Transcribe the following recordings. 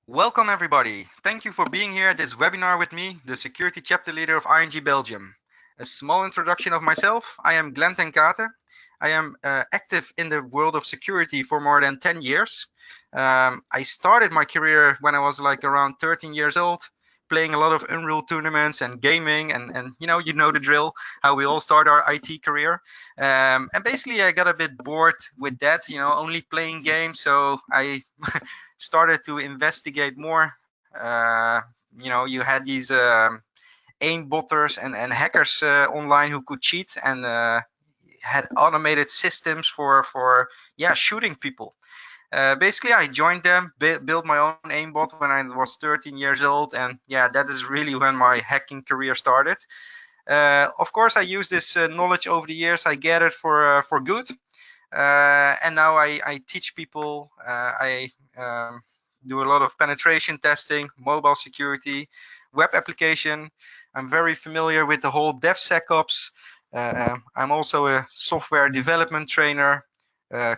Welcome everybody. Thank you for being here at this webinar with me, the security chapter leader of ING Belgium. A small introduction of myself. I am Glenn ten Kate. I am active in the world of security for more than 10 years. I started my career when I was like around 13 years old, playing a lot of Unreal tournaments and gaming, and you know the drill, how we all start our IT career. And basically I got a bit bored with that, only playing games, so I started to investigate more. You had these aimbotters and hackers online who could cheat and had automated systems for shooting people. Basically, I joined them, built my own aimbot when I was 13 years old, and yeah, that is really when my hacking career started. Of course, I used this knowledge over the years I gathered for good, and now I teach people. I do a lot of penetration testing, mobile security, web application. I'm very familiar with the whole DevSecOps. I'm also a software development trainer,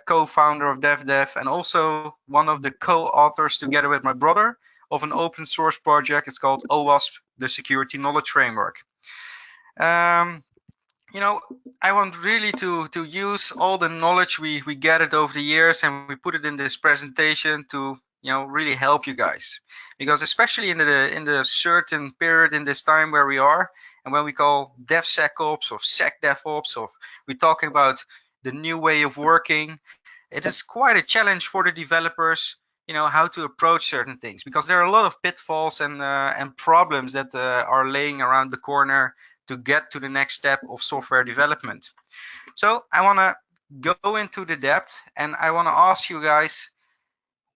co-founder of DevDev, and also one of the co-authors together with my brother of an open source project. It's called Owasp, the Security Knowledge Framework. Um, I want really to use all the knowledge we gathered over the years, and we put it in this presentation to really help you guys, because especially in the certain period in this time where we are, and when we call DevSecOps or SecDevOps, or we're talking about the new way of working, it is quite a challenge for the developers, how to approach certain things, because there are a lot of pitfalls and problems that are laying around the corner to get to the next step of software development. So I want to go into the depth, and I want to ask you guys,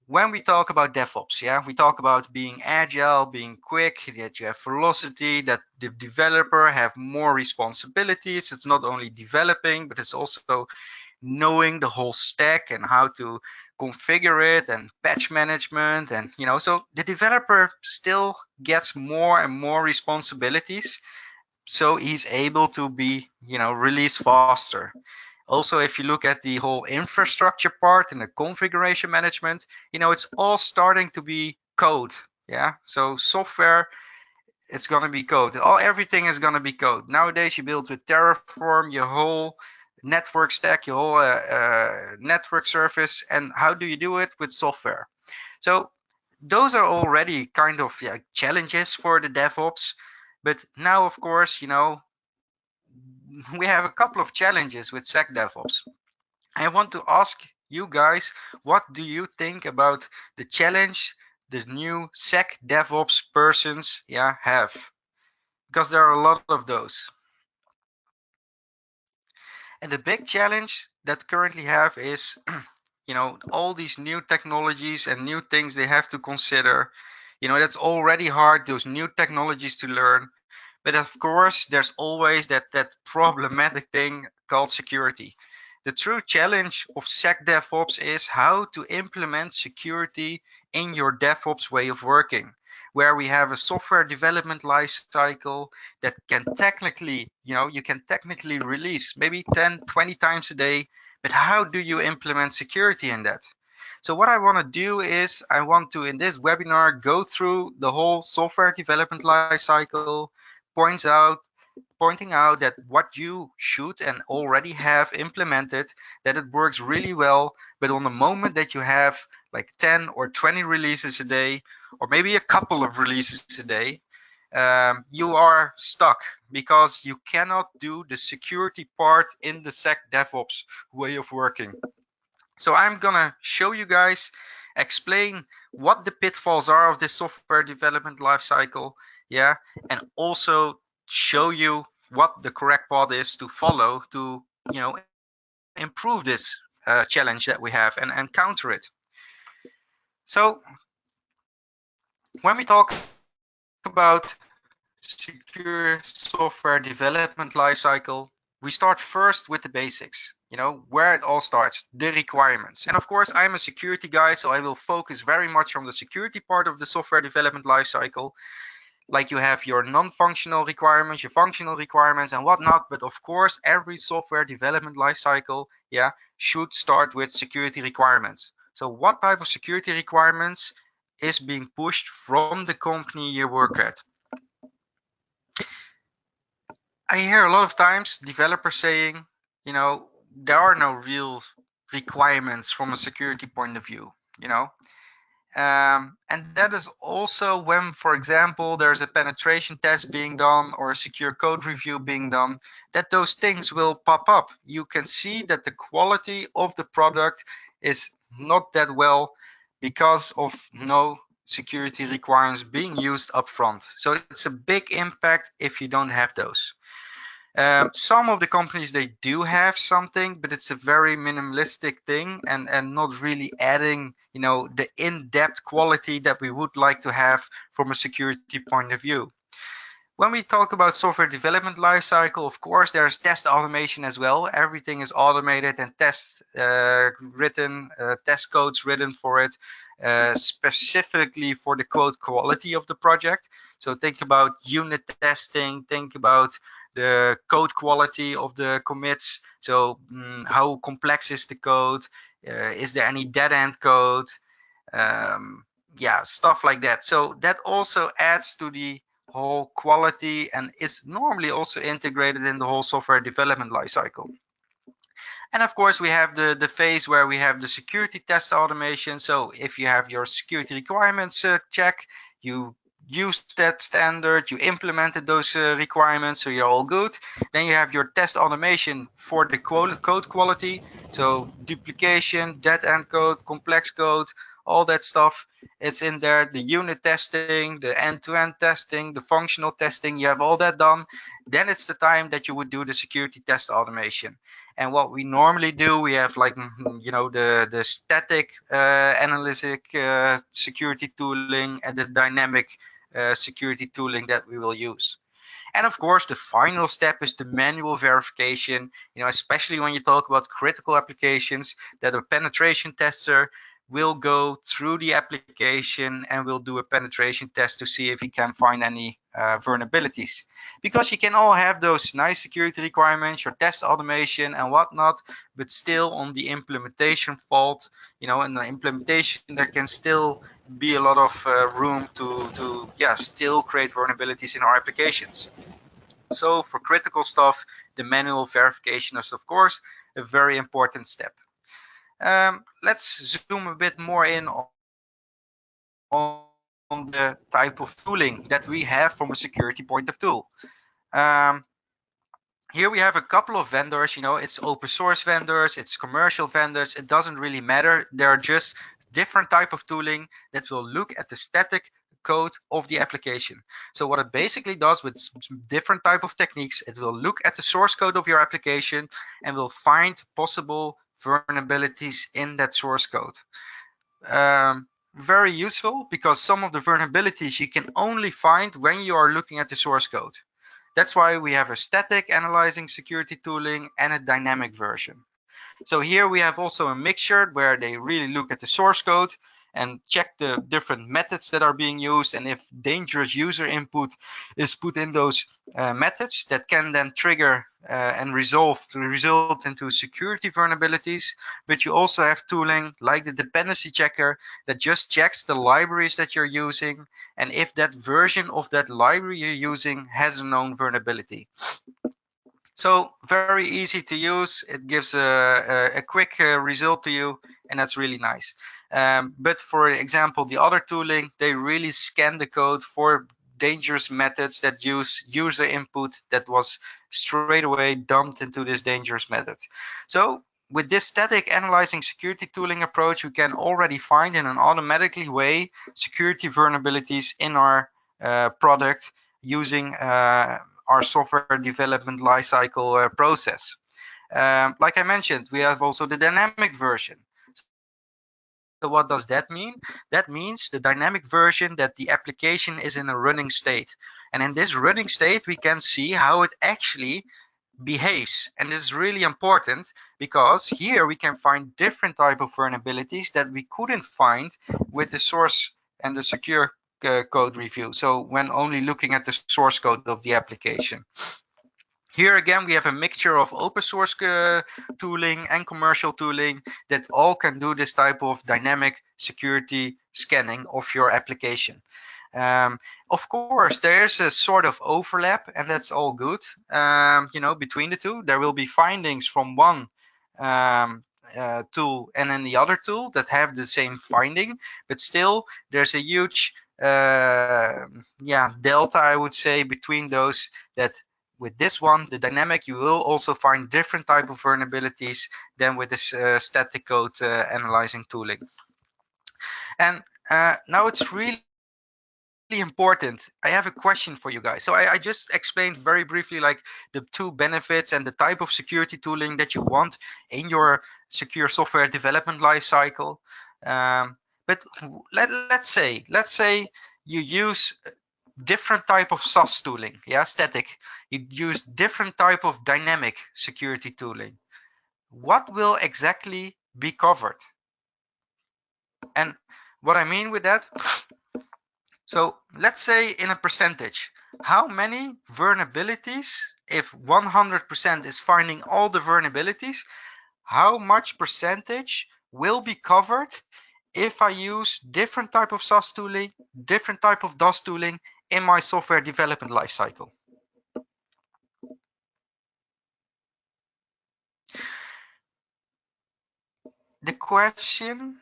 when we talk about DevOps, we talk about being agile, being quick, that you have velocity, that the developer have more responsibilities. It's not only developing, but it's also knowing the whole stack and how to configure it, and patch management, and so the developer still gets more and more responsibilities, so he's able to be released faster. Also, if you look at the whole infrastructure part and the configuration management, it's all starting to be code. So software, it's going to be code. Everything is going to be code nowadays. You build with Terraform your whole network stack, your whole network surface. And how do you do it? With software. So those are already kind of challenges for the DevOps. But now, of course, we have a couple of challenges with SecDevOps. I want to ask you guys, what do you think about the challenge the new SecDevOps persons have? Because there are a lot of those. And the big challenge that currently have is all these new technologies and new things they have to consider. That's already hard, those new technologies to learn. But of course, there's always that problematic thing called security. The true challenge of SecDevOps is how to implement security in your DevOps way of working, where we have a software development lifecycle that can technically, you can technically release maybe 10, 20 times a day, but how do you implement security in that? So what I want to do is I want to, in this webinar, go through the whole software development lifecycle, pointing out that what you should and already have implemented, that it works really well, but on the moment that you have like 10 or 20 releases a day, or maybe a couple of releases a day, you are stuck because you cannot do the security part in the SecDevOps way of working. So I'm gonna show you guys, explain what the pitfalls are of this software development lifecycle, and also show you what the correct path is to follow to improve this challenge that we have and counter it. So when we talk about secure software development lifecycle, we start first with the basics, where it all starts, the requirements. And of course, I'm a security guy, so I will focus very much on the security part of the software development lifecycle. Like you have your non-functional requirements, your functional requirements, and whatnot. But of course, every software development lifecycle, should start with security requirements. So what type of security requirements is being pushed from the company you work at. I hear a lot of times developers saying, there are no real requirements from a security point of view, you know. And that is also when, for example, there's a penetration test being done or a secure code review being done, that those things will pop up. You can see that the quality of the product is not that well because of no security requirements being used up front. So it's a big impact if you don't have those. Some of the companies, they do have something, but it's a very minimalistic thing and not really adding, the in-depth quality that we would like to have from a security point of view. When we talk about software development lifecycle, of course, there's test automation as well. Everything is automated and test codes written for it, specifically for the code quality of the project. So think about unit testing, think about the code quality of the commits. So how complex is the code? Is there any dead end code? Yeah, stuff like that. So that also adds to the whole quality and is normally also integrated in the whole software development lifecycle. And of course, we have the phase where we have the security test automation. So if you have your security requirements check, you used that standard, you implemented those requirements, so you're all good. Then you have your test automation for the code quality. So duplication, dead end code, complex code, all that stuff. It's in there. The unit testing, the end-to-end testing, the functional testing, you have all that done. Then it's the time that you would do the security test automation. And what we normally do, we have like, the static analytic security tooling and the dynamic security tooling that we will use. And of course, the final step is the manual verification, especially when you talk about critical applications, that a penetration tester will go through the application and will do a penetration test to see if he can find any vulnerabilities. Because you can all have those nice security requirements, your test automation and whatnot, but still on the implementation fault, in the implementation there can still be a lot of room to still create vulnerabilities in our applications. So for critical stuff, the manual verification is of course a very important step. Let's zoom a bit more in on the type of tooling that we have from a security point of view. Here we have a couple of vendors, it's open source vendors, it's commercial vendors, it doesn't really matter. There are just different type of tooling that will look at the static code of the application. So what it basically does with different type of techniques, it will look at the source code of your application and will find possible vulnerabilities in that source code. Very useful because some of the vulnerabilities you can only find when you are looking at the source code. That's why we have a static analyzing security tooling and a dynamic version. So here we have also a mixture where they really look at the source code and check the different methods that are being used, and if dangerous user input is put in those methods, that can then trigger and result into security vulnerabilities. But you also have tooling like the dependency checker that just checks the libraries that you're using and if that version of that library you're using has a known vulnerability. So very easy to use. It gives a quick result to you, and that's really nice. But for example, the other tooling, they really scan the code for dangerous methods that use user input that was straight away dumped into this dangerous method. So with this static analyzing security tooling approach, we can already find in an automatically way security vulnerabilities in our product using our software development lifecycle process. Like I mentioned, we have also the dynamic version. So what does that mean? That means the dynamic version that the application is in a running state. And in this running state, we can see how it actually behaves. And this is really important because here we can find different type of vulnerabilities that we couldn't find with the source and the secure code review. So when only looking at the source code of the application. Here again, we have a mixture of open source tooling and commercial tooling that all can do this type of dynamic security scanning of your application. Of course, there's a sort of overlap, and that's all good. Between the two, there will be findings from one um, tool and then the other tool that have the same finding, but still there's a huge delta, I would say, between those. That with this one, the dynamic, you will also find different type of vulnerabilities than with this static code analyzing tooling. And now it's really important. I have a question for you guys. So I just explained very briefly like the two benefits and the type of security tooling that you want in your secure software development lifecycle. But let's say you use different type of SAS tooling, yeah, static. You use different type of dynamic security tooling. What will exactly be covered? And what I mean with that, so let's say in a percentage, how many vulnerabilities, if 100% is finding all the vulnerabilities, how much percentage will be covered if I use different type of SAS tooling, different type of DOS tooling in my software development lifecycle? The question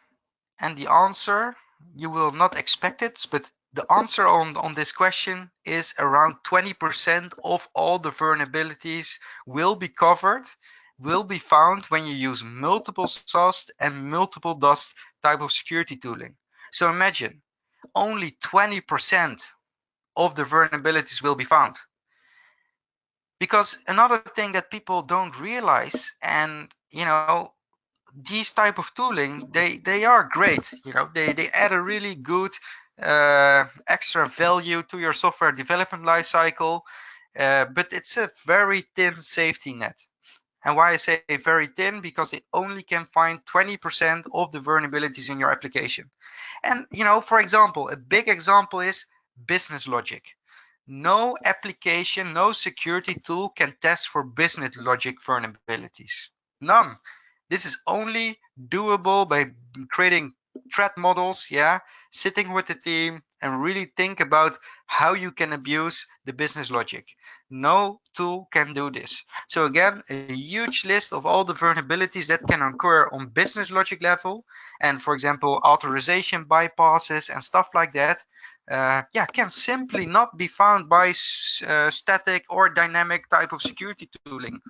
and the answer, you will not expect it, but the answer on this question is around 20% of all the vulnerabilities will be covered, will be found when you use multiple SAS and multiple DOS type of security tooling. So imagine only 20% of the vulnerabilities will be found. Because another thing that people don't realize, and these type of tooling, they are great. They add a really good extra value to your software development lifecycle, but it's a very thin safety net. And why I say very thin, because it only can find 20% of the vulnerabilities in your application. And for example, a big example is business logic. No application, no security tool can test for business logic vulnerabilities. None. This is only doable by creating threat models, yeah, sitting with the team and really think about how you can abuse the business logic. No tool can do this. So again, a huge list of all the vulnerabilities that can occur on business logic level, and for example, authorization bypasses and stuff like that, can simply not be found by static or dynamic type of security tooling.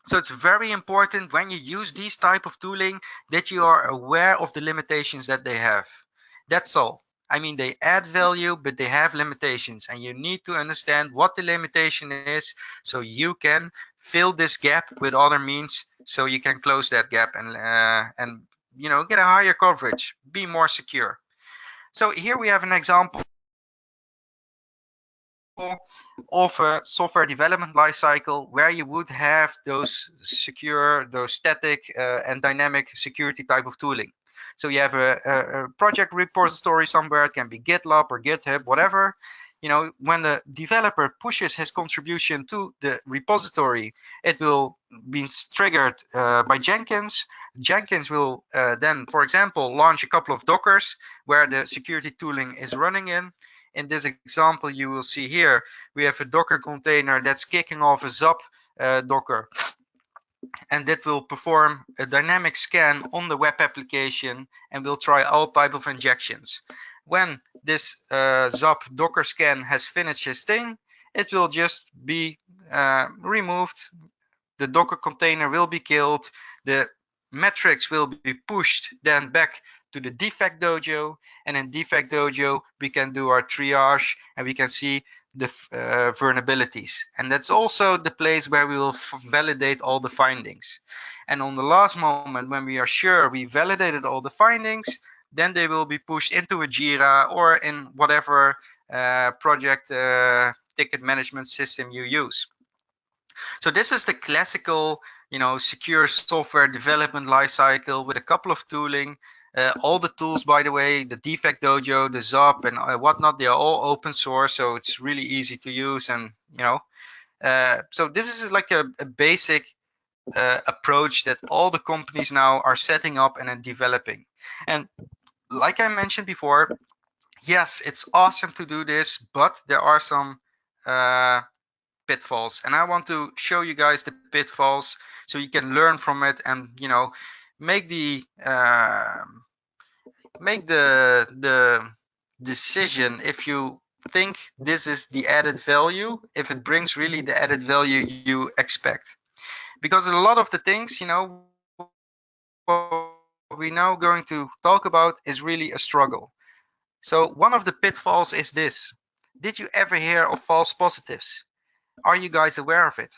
So it's very important when you use these type of tooling that you are aware of the limitations that they have. That's all. I mean, they add value, but they have limitations, and you need to understand what the limitation is so you can fill this gap with other means, so you can close that gap and get a higher coverage, be more secure. So here we have an example of a software development lifecycle where you would have those secure, those static and dynamic security type of tooling. So you have a project repository somewhere. It can be GitLab or GitHub, whatever. When the developer pushes his contribution to the repository, it will be triggered by Jenkins. Jenkins will then, for example, launch a couple of Dockers where the security tooling is running in. In this example, you will see here, we have a Docker container that's kicking off a ZAP Docker. And that will perform a dynamic scan on the web application and will try all type of injections. When this ZAP Docker scan has finished its thing, it will just be removed. The Docker container will be killed. The metrics will be pushed then back to the defect dojo, and in defect dojo we can do our triage and we can see the vulnerabilities, and that's also the place where we will validate all the findings. And on the last moment, when we are sure we validated all the findings, then they will be pushed into a Jira or in whatever project ticket management system you use. So this is the classical, secure software development lifecycle with a couple of tooling. All the tools, by the way, the Defect Dojo, the ZAP, and whatnot, they are all open source, so it's really easy to use. And So this is like a basic approach that all the companies now are setting up and developing. And like I mentioned before, yes, it's awesome to do this, but there are some pitfalls, and I want to show you guys the pitfalls so you can learn from it and make the decision if you think this is the added value, if it brings really the added value you expect. Because a lot of the things, what we now going to talk about is really a struggle. So one of the pitfalls is this: did you ever hear of false positives? Are you guys aware of it?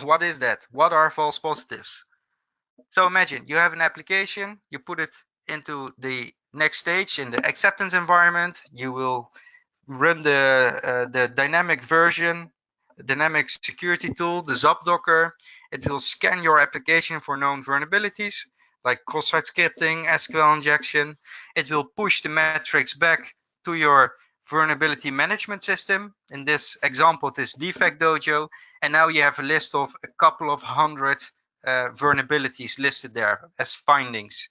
What is that? What are false positives? So imagine you have an application, you put it into the next stage in the acceptance environment. You will run the dynamic version, dynamic security tool, the Zap Docker. It will scan your application for known vulnerabilities like cross-site scripting, SQL injection. It will push the metrics back to your vulnerability management system. In this example, it is Defect Dojo, and now you have a list of a couple of hundred vulnerabilities listed there as findings.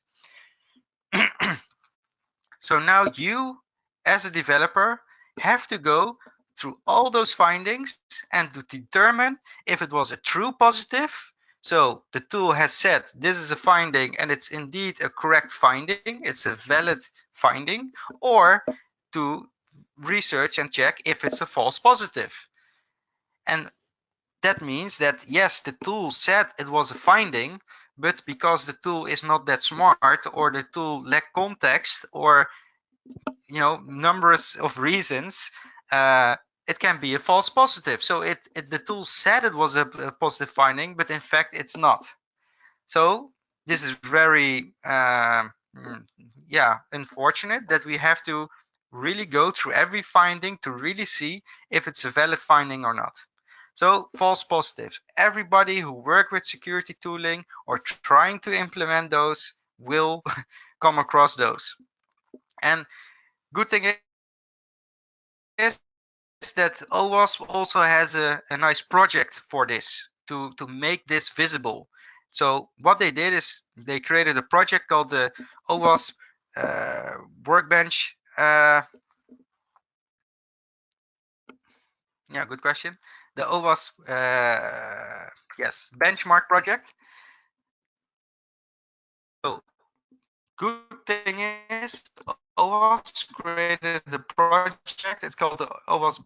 So now you, as a developer, have to go through all those findings and to determine if it was a true positive. So the tool has said this is a finding and it's indeed a correct finding, it's a valid finding, or to research and check if it's a false positive. And that means that yes, the tool said it was a finding, but because the tool is not that smart, or the tool lack context, or numbers of reasons, it can be a false positive. So the tool said it was a positive finding, but in fact it's not. So this is very unfortunate that we have to really go through every finding to really see if it's a valid finding or not. So false positives, everybody who work with security tooling or trying to implement those will come across those. And good thing is that Owasp also has a nice project for this to make this visible. So what they did is they created a project called the Owasp Workbench. Yeah, good question. The Owasp yes, benchmark project. So good thing is Owasp created a project. It's called the Owasp.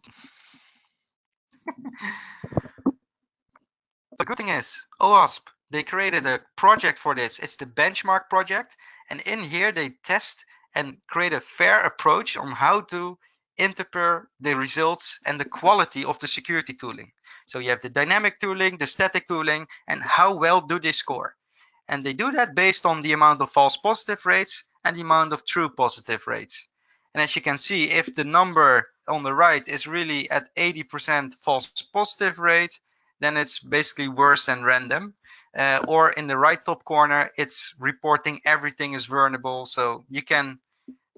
So good thing is OWASP, they created a project for this. It's the benchmark project. And in here they test and create a fair approach on how to interpret the results and the quality of the security tooling. So you have the dynamic tooling, the static tooling, and how well do they score. And they do that based on the amount of false positive rates and the amount of true positive rates. And as you can see, if the number on the right is really at 80% false positive rate, then it's basically worse than random. Or in the right top corner, it's reporting everything is vulnerable. So you can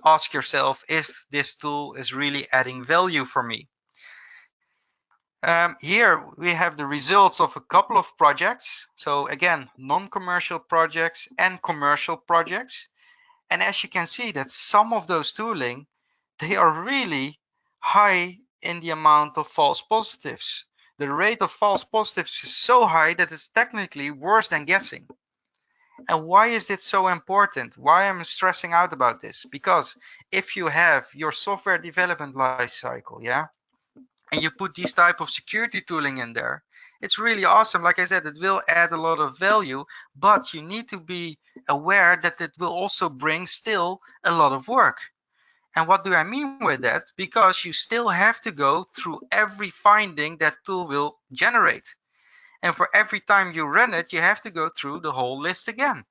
ask yourself if this tool is really adding value for me. Here we have the results of a couple of projects. So again, non-commercial projects and commercial projects. And as you can see that some of those tooling, they are really high in the amount of false positives. The rate of false positives is so high that it's technically worse than guessing. And why is it so important? Why am I stressing out about this? Because if you have your software development life cycle, yeah, and you put these type of security tooling in there, it's really awesome. Like I said, it will add a lot of value, but you need to be aware that it will also bring still a lot of work. And what do I mean with that? Because you still have to go through every finding that tool will generate. And for every time you run it, you have to go through the whole list again.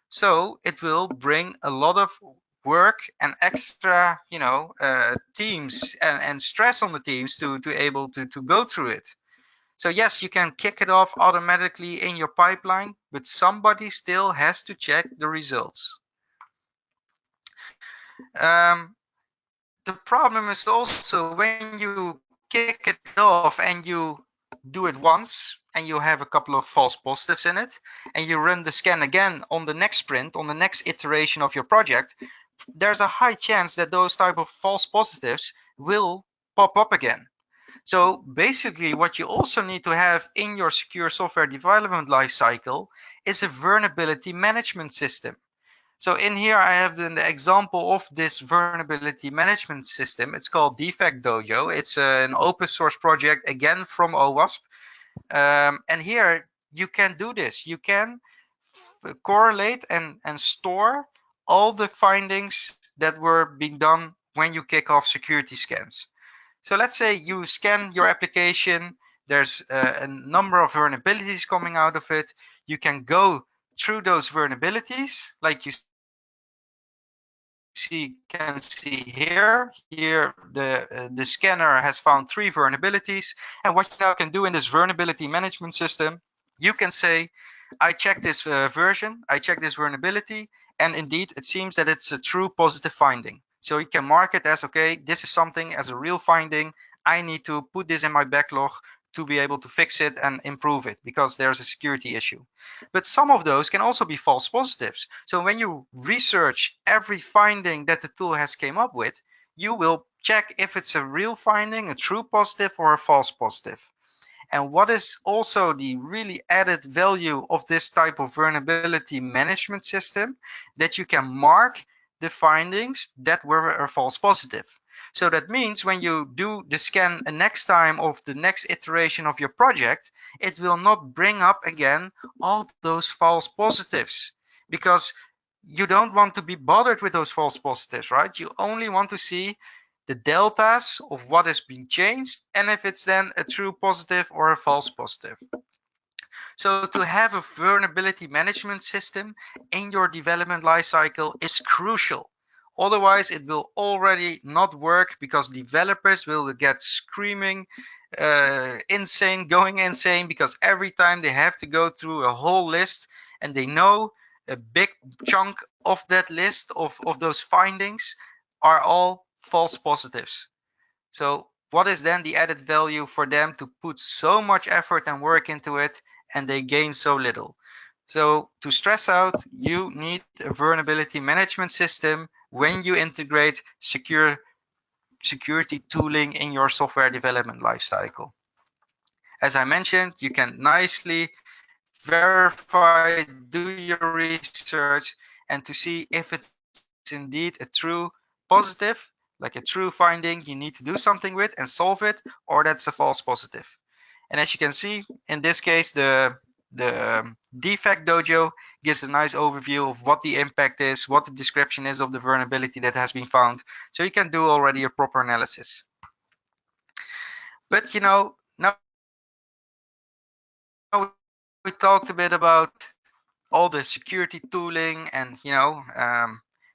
So it will bring a lot of work and extra, teams and stress on the teams to able to go through it. So yes, you can kick it off automatically in your pipeline, but somebody still has to check the results. The problem is also when you kick it off and you bring do it once and you have a couple of false positives in it, and you run the scan again on the next sprint, on the next iteration of your project, there's a high chance that those type of false positives will pop up again. So basically what you also need to have in your secure software development lifecycle is a vulnerability management system. So in here I have the example of this vulnerability management system. It's called Defect Dojo. It's an open source project, again from Owasp. And here you can do this. You can correlate and store all the findings that were being done when you kick off security scans. So let's say you scan your application. There's a number of vulnerabilities coming out of it. You can go through those vulnerabilities, like you can see here. Here the scanner has found 3 vulnerabilities. And what you now can do in this vulnerability management system, you can say, I checked this version, I checked this vulnerability, and indeed it seems that it's a true positive finding. So you can mark it as, okay, this is something as a real finding. I need to put this in my backlog to be able to fix it and improve it because there's a security issue. But some of those can also be false positives. So when you research every finding that the tool has came up with, you will check if it's a real finding, a true positive, or a false positive. And what is also the really added value of this type of vulnerability management system, that you can mark the findings that were a false positive. So that means when you do the scan a next time of the next iteration of your project, it will not bring up again all those false positives, because you don't want to be bothered with those false positives, right? You only want to see the deltas of what has been changed and if it's then a true positive or a false positive. So to have a vulnerability management system in your development lifecycle is crucial. Otherwise, it will already not work because developers will get screaming insane, going insane, because every time they have to go through a whole list and they know a big chunk of that list of those findings are all false positives. So what is then the added value for them to put so much effort and work into it and they gain so little? So to stress out, you need a vulnerability management system when you integrate security tooling in your software development lifecycle. As I mentioned, you can nicely verify, do your research, and to see if it's indeed a true positive, like a true finding you need to do something with and solve it, or that's a false positive. And as you can see, in this case, the defect dojo gives a nice overview of what the impact is, what the description is of the vulnerability that has been found. So you can do already a proper analysis. But now we talked a bit about all the security tooling and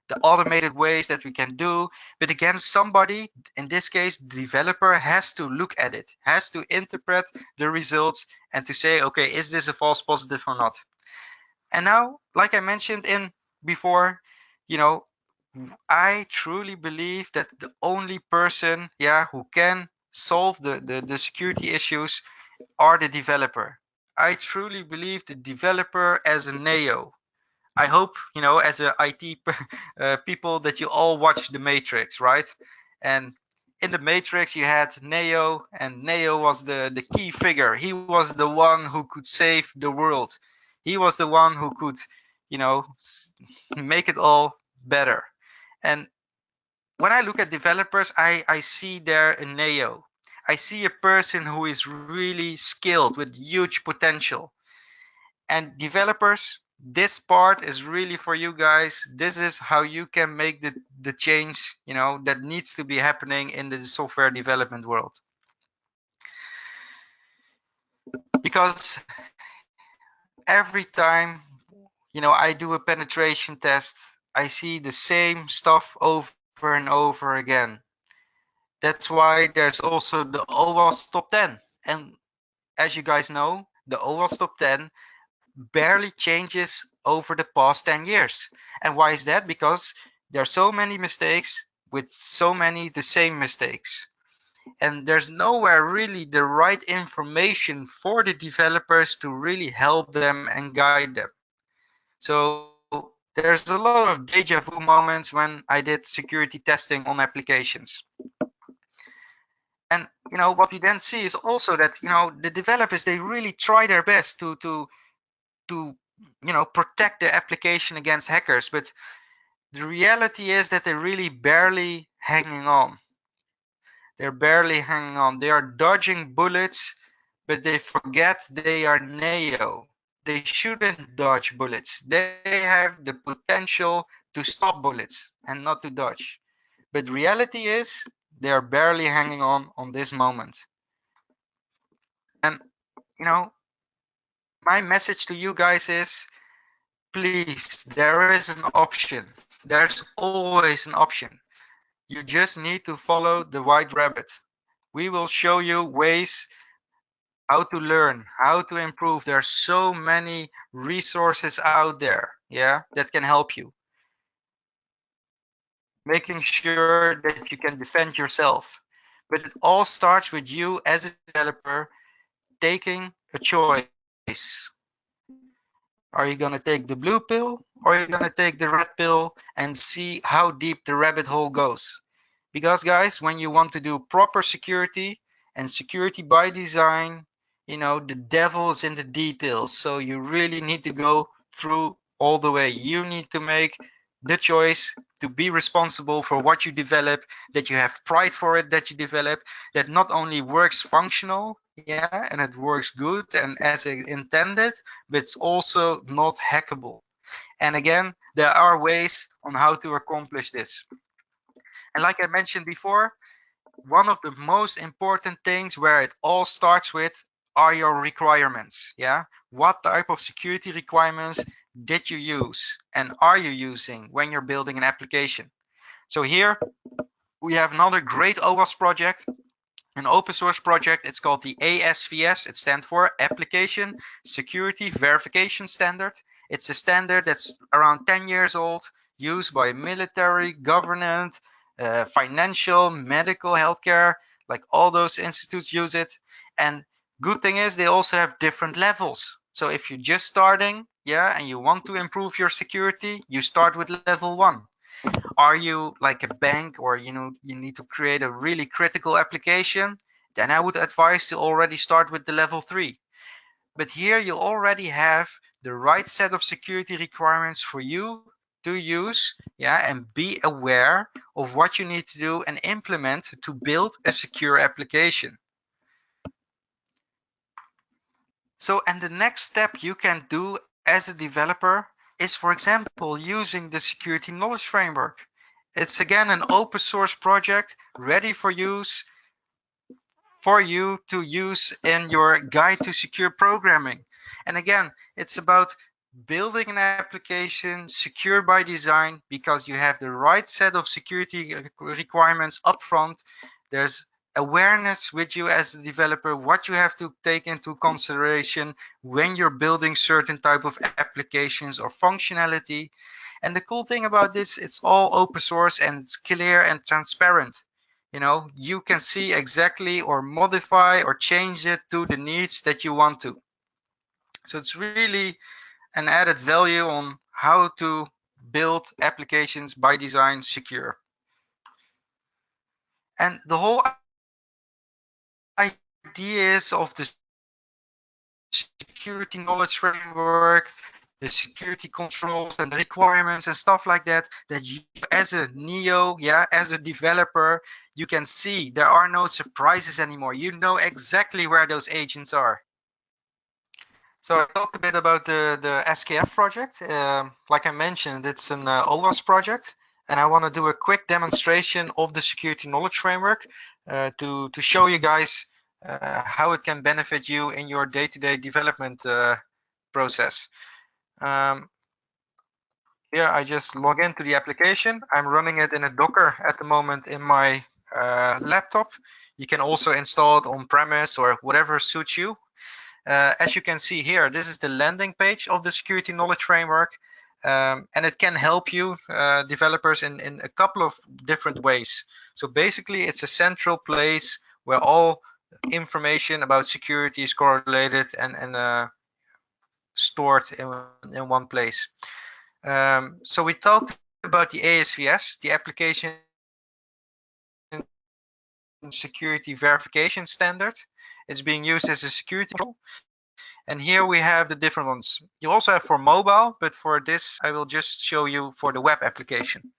the automated ways that we can do. But again, somebody, in this case the developer, has to look at it, has to interpret the results and to say, okay, is this a false positive or not? And now, like I mentioned in before, you know I truly believe that the only person, who can solve the security issues are the developer. I truly believe the developer as a neo. I hope, as a IT people, that you all watch The Matrix, right? And in The Matrix, you had Neo, and Neo was the key figure. He was the one who could save the world. He was the one who could, make it all better. And when I look at developers, I see there a Neo. I see a person who is really skilled with huge potential. And developers, this part is really for you guys. This is how you can make the change, that needs to be happening in the software development world. Because every time, I do a penetration test, I see the same stuff over and over again. That's why there's also the Owasp top 10. And as you guys know, the Owasp top 10 barely changes over the past 10 years. And why is that? Because there are so many mistakes with so many the same mistakes. and there's nowhere really the right information for the developers to really help them and guide them. So there's a lot of deja vu moments when I did security testing on applications. And what we then see is also that the developers, they really try their best to protect their application against hackers, but the reality is that they're really barely hanging on. They're barely hanging on. They are dodging bullets, but they forget they are Neo. They shouldn't dodge bullets. They have the potential to stop bullets and not to dodge. But reality is they are barely hanging on this moment. And you know, my message to you guys is, please, there is an option. There's always an option. You just need to follow the white rabbit. We will show you ways how to learn, how to improve. There are so many resources out there, yeah, that can help you. Making sure that you can defend yourself. But it all starts with you as a developer taking a choice. Are you going to take the blue pill, or are you going to take the red pill and see how deep the rabbit hole goes? Because guys, when you want to do proper security and security by design, the devil is in the details. So you really need to go through all the way. You need to make the choice to be responsible for what you develop, that you have pride for it, that you develop, that not only works functional, yeah, and it works good and as intended, but it's also not hackable. And again, there are ways on how to accomplish this. And like I mentioned before, one of the most important things where it all starts with are your requirements. Yeah, what type of security requirements did you use and are you using when you're building an application? So here we have another great Owasp project, an open source project. It's called the ASVS. It stands for Application Security Verification Standard. It's a standard that's around 10 years old, used by military, government, financial, medical, healthcare, like all those institutes use it. And good thing is they also have different levels. So if you're just starting, yeah, and you want to improve your security, you start with level 1. Are you like a bank, or you need to create a really critical application? Then I would advise to already start with the level 3. But here you already have the right set of security requirements for you to use, yeah, and be aware of what you need to do and implement to build a secure application. So, and the next step you can do as a developer is, for example, using the security knowledge framework. It's again an open source project ready for use, for you to use in your guide to secure programming. And again, it's about building an application secure by design because you have the right set of security requirements up front. There's awareness with you as a developer, what you have to take into consideration when you're building certain type of applications or functionality. And the cool thing about this, it's all open source and it's clear and transparent. You can see exactly or modify or change it to the needs that you want to. So it's really an added value on how to build applications by design secure. And the whole idea is of the security knowledge framework, the security controls and the requirements and stuff like that you as a Neo, yeah, as a developer, you can see there are no surprises anymore. You know exactly where those agents are. So I talk a bit about the SKF project. Like I mentioned, it's an OWASP project, and I want to do a quick demonstration of the security knowledge framework to show you guys how it can benefit you in your day-to-day development process. Um, Here I just log into the application. I'm running it in a Docker at the moment in my laptop. You can also install it on premise or whatever suits you. As you can see here, this is the landing page of the security knowledge framework, and it can help you developers in a couple of different ways. So basically, it's a central place where all information about security is correlated and stored in one place. So we talked about the ASVS, the Application Security Verification Standard. It's being used as a security control. And here we have the different ones. You also have for mobile, but for this I will just show you for the web application.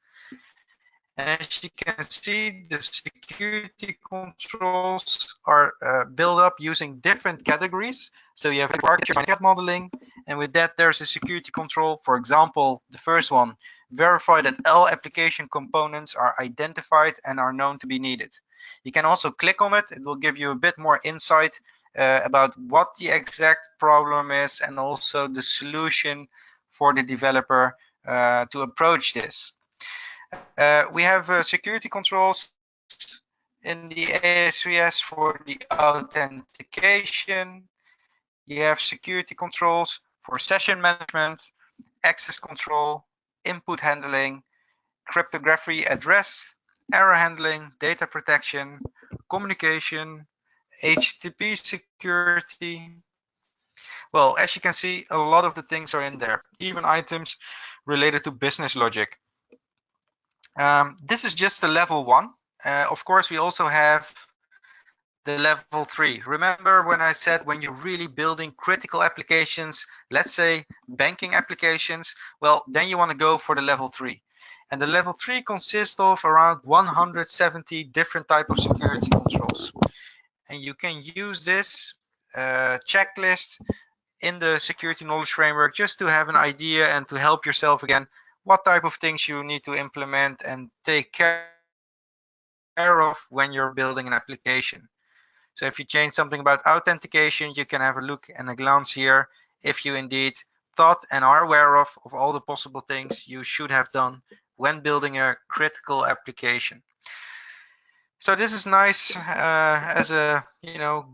And as you can see, the security controls are built up using different categories. So you have architecture, cat modeling, and with that there's a security control. For example, the first one, verify that all application components are identified and are known to be needed. You can also click on it. It will give you a bit more insight about what the exact problem is and also the solution for the developer to approach this. We have security controls in the ASVS for the authentication. You have security controls for session management, access control, input handling, cryptography address, error handling, data protection, communication, HTTP security. Well, as you can see, a lot of the things are in there, even items related to business logic. This is just the level 1. Of course, we also have the level 3. Remember when I said when you're really building critical applications, let's say banking applications, well, then you want to go for the level 3. And the level 3 consists of around 170 different type of security controls. And you can use this checklist in the security knowledge framework just to have an idea and to help yourself again what type of things you need to implement and take care of when you're building an application. So if you change something about authentication, you can have a look and a glance here if you indeed thought and are aware of all the possible things you should have done when building a critical application. So this is nice as a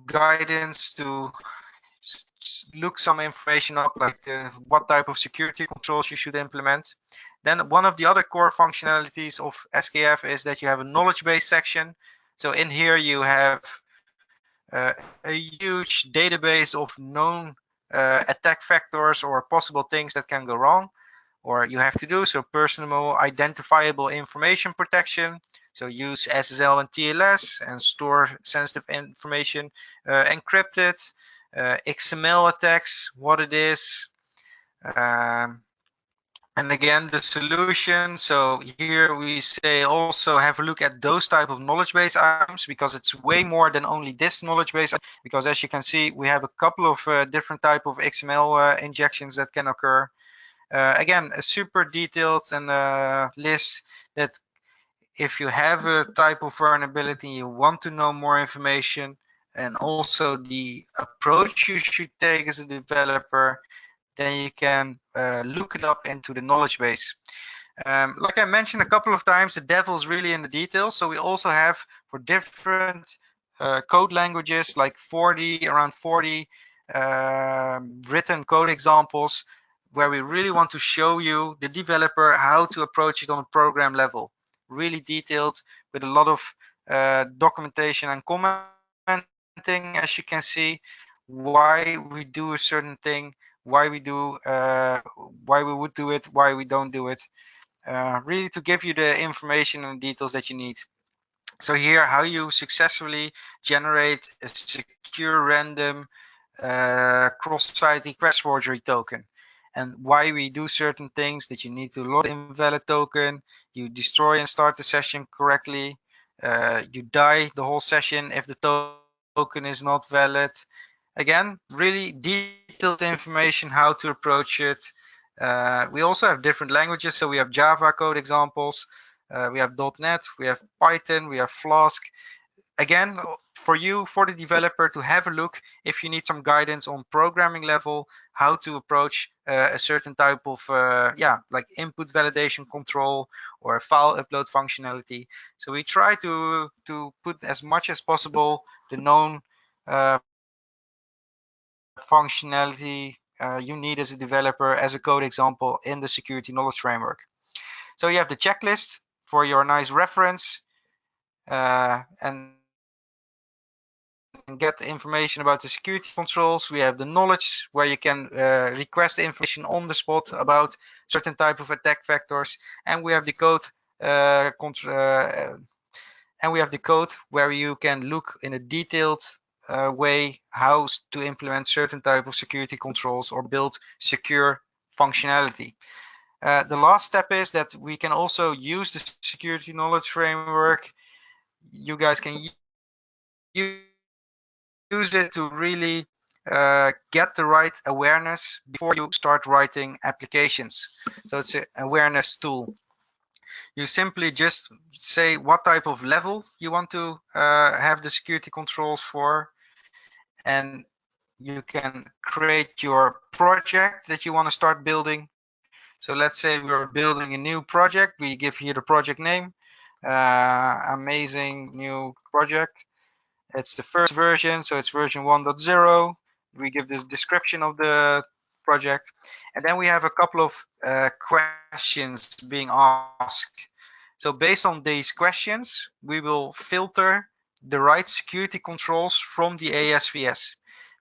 guidance to look some information up, like what type of security controls you should implement. Then one of the other core functionalities of SKF is that you have a knowledge base section. So in here you have a huge database of known attack vectors or possible things that can go wrong or you have to do. So personal identifiable information protection. So use SSL and TLS and store sensitive information encrypted. XML attacks, what it is. And again, the solution. So here we say also have a look at those type of knowledge base items because it's way more than only this knowledge base. Because as you can see, we have a couple of different type of XML injections that can occur. Again, a super detailed and list that if you have a type of vulnerability, you want to know more information and also the approach you should take as a developer, then you can look it up into the knowledge base. Like I mentioned a couple of times, the devil is really in the details. So we also have for different code languages, like around 40 written code examples, where we really want to show you, the developer, how to approach it on a program level. Really detailed with a lot of documentation and commenting, as you can see, why we do a certain thing, why we would do it, why we don't do it. Really to give you the information and details that you need. So here, how you successfully generate a secure random cross-site request forgery token, and why we do certain things, that you need to load the invalid token, you destroy and start the session correctly, you die the whole session if the token is not valid. Again, really detailed information how to approach it. We also have different languages, so we have Java code examples, we have .NET, we have Python, we have Flask. Again, for the developer to have a look if you need some guidance on programming level, how to approach a certain type of like input validation control or file upload functionality. So we try to put as much as possible the known functionality you need as a developer as a code example in the security knowledge framework. So you have the checklist for your nice reference, and get information about the security controls. We have the knowledge, where you can request information on the spot about certain type of attack vectors, and we have the code where you can look in a detailed way how to implement certain type of security controls or build secure functionality. The last step is that we can also use the security knowledge framework. You guys can use it to really get the right awareness before you start writing applications. So it's an awareness tool. You simply just say what type of level you want to have the security controls for, and you can create your project that you want to start building. So let's say we're building a new project. We give here the project name, amazing new project. It's the first version, so it's version 1.0. We give the description of the project, and then we have a couple of questions being asked. So based on these questions, we will filter the right security controls from the ASVS,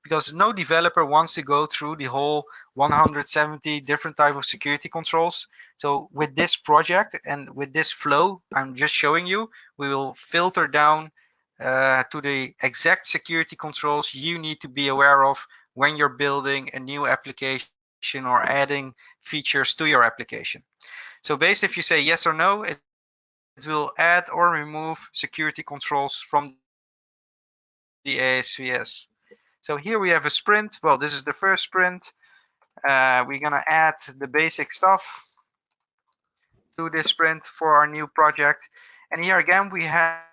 because no developer wants to go through the whole 170 different type of security controls. So with this project and with this flow I'm just showing you, we will filter down to the exact security controls you need to be aware of when you're building a new application or adding features to your application. So based, if you say yes or no, it will add or remove security controls from the ASVS. So here we have a sprint. Well, this is the first sprint. We're gonna add the basic stuff to this sprint for our new project. And here again, we have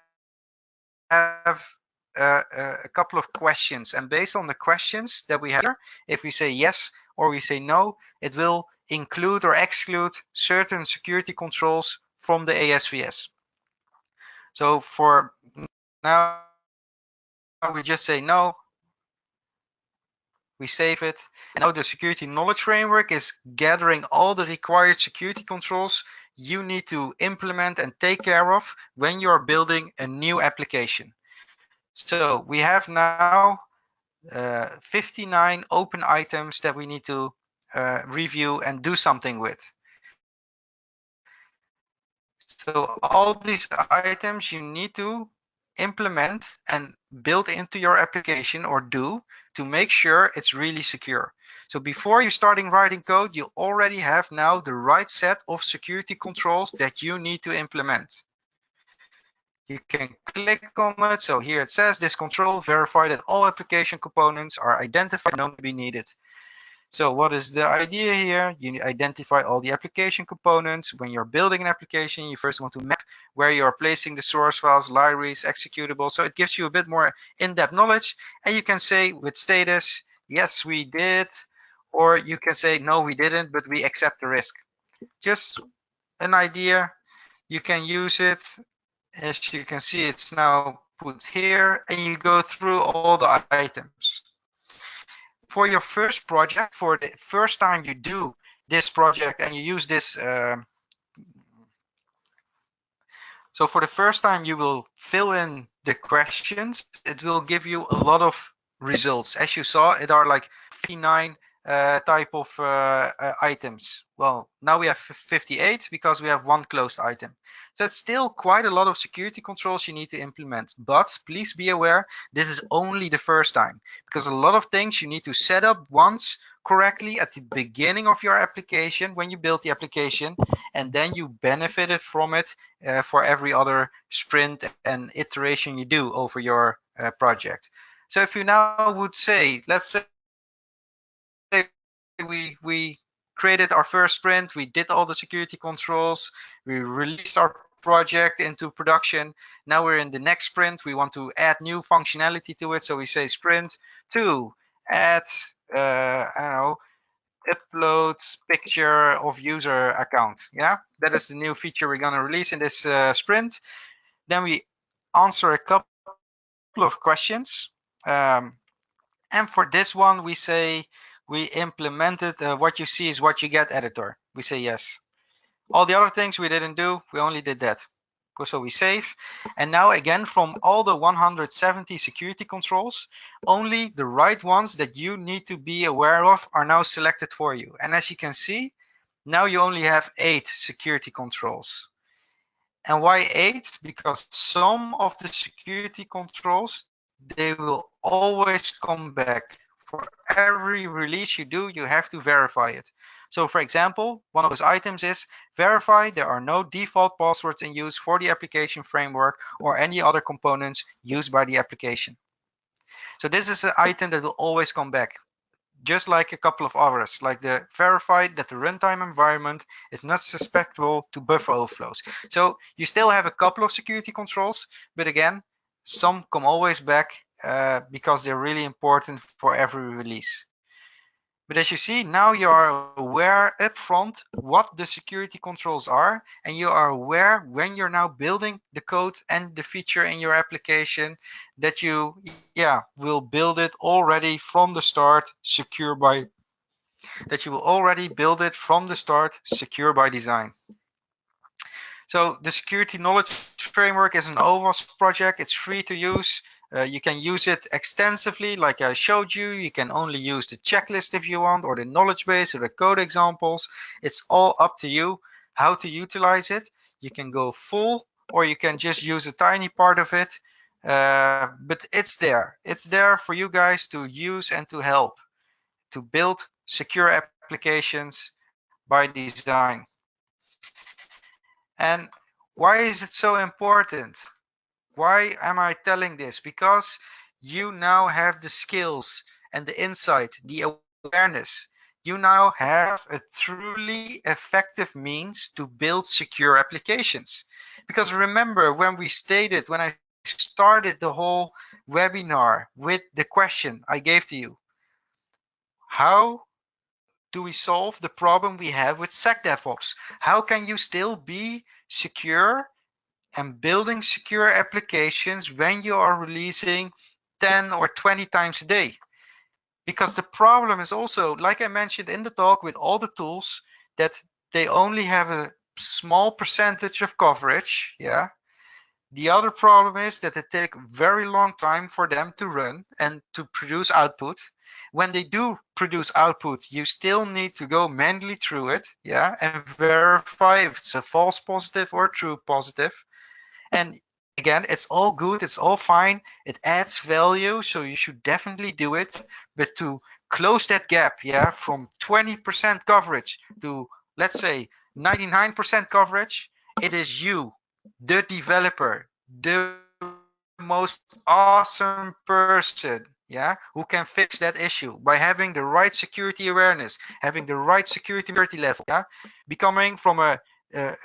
a couple of questions. And based on the questions that we have here, if we say yes or we say no, it will include or exclude certain security controls from the ASVS. So for now, we just say no. We save it. And now the security knowledge framework is gathering all the required security controls you need to implement and take care of when you're building a new application. So we have now 59 open items that we need to review and do something with. So all these items you need to implement and build into your application or do to make sure it's really secure. So before you starting writing code, you already have now the right set of security controls that you need to implement. You can click on it. So here it says this control verify that all application components are identified and known to be needed. So what is the idea here? You identify all the application components. When you're building an application, you first want to map where you're placing the source files, libraries, executable. So it gives you a bit more in-depth knowledge. And you can say with status, yes, we did. Or you can say, no, we didn't, but we accept the risk. Just an idea. You can use it. As you can see, it's now put here. And you go through all the items. For your first project, for the first time you do this project and you use this, so for the first time you will fill in the questions, it will give you a lot of results. As you saw, it are like 59 type of items. Well, now we have 58 because we have one closed item. So it's still quite a lot of security controls you need to implement. But please be aware, this is only the first time, because a lot of things you need to set up once correctly at the beginning of your application when you build the application, and then you benefited from it for every other sprint and iteration you do over your project. So if you now would say, let's say we created our first sprint, we did all the security controls, we released our project into production. Now we're in the next sprint, we want to add new functionality to it. So we say sprint 2, add, I don't know, upload picture of user account. Yeah, that is the new feature we're gonna release in this sprint. Then we answer a couple of questions. And for this one, we say we implemented what you see is what you get editor. We say yes. All the other things we didn't do, we only did that. So we save. And now again, from all the 170 security controls, only the right ones that you need to be aware of are now selected for you. And as you can see, now you only have 8 security controls. And why 8? Because some of the security controls, they will always come back. For every release you do, you have to verify it. So for example, one of those items is verify there are no default passwords in use for the application framework or any other components used by the application. So this is an item that will always come back, just like a couple of others, like the verified that the runtime environment is not susceptible to buffer overflows. So you still have a couple of security controls, but again, some come always back because they're really important for every release. But as you see, now you are aware upfront what the security controls are, and you are aware when you're now building the code and the feature in your application that you will build it already from the start secure by design. So the security knowledge framework is an Owasp project. It's free to use. You can use it extensively, like I showed you. You can only use the checklist if you want, or the knowledge base, or the code examples. It's all up to you how to utilize it. You can go full, or you can just use a tiny part of it. But it's there. It's there for you guys to use and to help to build secure applications by design. And why is it so important? Why am I telling this? Because you now have the skills and the insight, the awareness. You now have a truly effective means to build secure applications. Because remember when I started the whole webinar with the question I gave to you, how do we solve the problem we have with SecDevOps? How can you still be secure and building secure applications when you are releasing 10 or 20 times a day? Because the problem is also, like I mentioned in the talk, with all the tools, that they only have a small percentage of coverage. Yeah. The other problem is that it takes very long time for them to run and to produce output. When they do produce output, you still need to go manually through it, yeah, and verify if it's a false positive or true positive. And again, it's all good, it's all fine, it adds value, so you should definitely do it. But to close that gap, yeah, from 20% coverage to, let's say, 99% coverage, it is you, the developer, the most awesome person, yeah, who can fix that issue by having the right security awareness, having the right security maturity level, yeah, becoming from a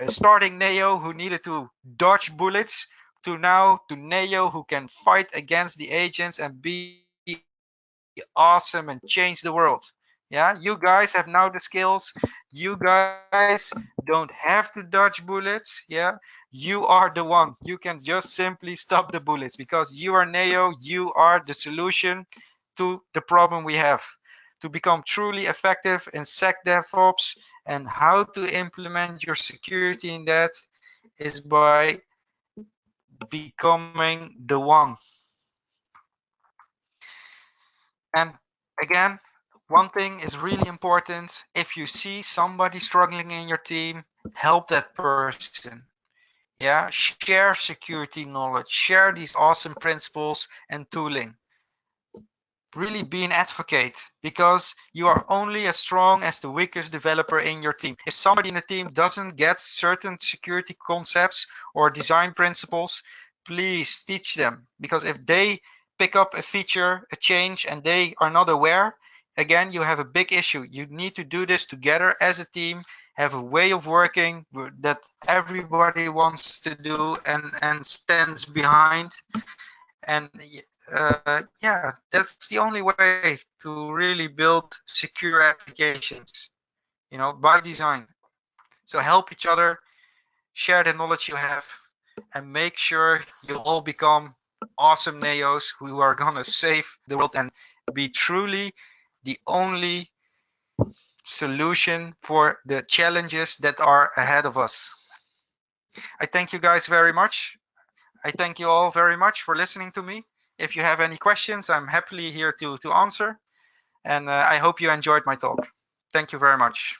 starting Neo who needed to dodge bullets to now to Neo who can fight against the agents and be awesome and change the world. Yeah, you guys have now the skills. You guys don't have to dodge bullets. Yeah, you are the one. You can just simply stop the bullets because you are Neo. You are the solution to the problem we have. To become truly effective in SecDevOps and how to implement your security in that is by becoming the one. And again, one thing is really important. If you see somebody struggling in your team, help that person. Yeah, share security knowledge, share these awesome principles and tooling. Really be an advocate, because you are only as strong as the weakest developer in your team. If somebody in the team doesn't get certain security concepts or design principles, please teach them, because if they pick up a feature, a change, and they are not aware, again, you have a big issue. You need to do this together as a team, have a way of working that everybody wants to do and stands behind. And yeah, that's the only way to really build secure applications, by design. So help each other, share the knowledge you have, and make sure you all become awesome Neos who are gonna save the world and be truly the only solution for the challenges that are ahead of us. I thank you guys very much. I thank you all very much for listening to me. If you have any questions, I'm happily here to answer. And I hope you enjoyed my talk. Thank you very much.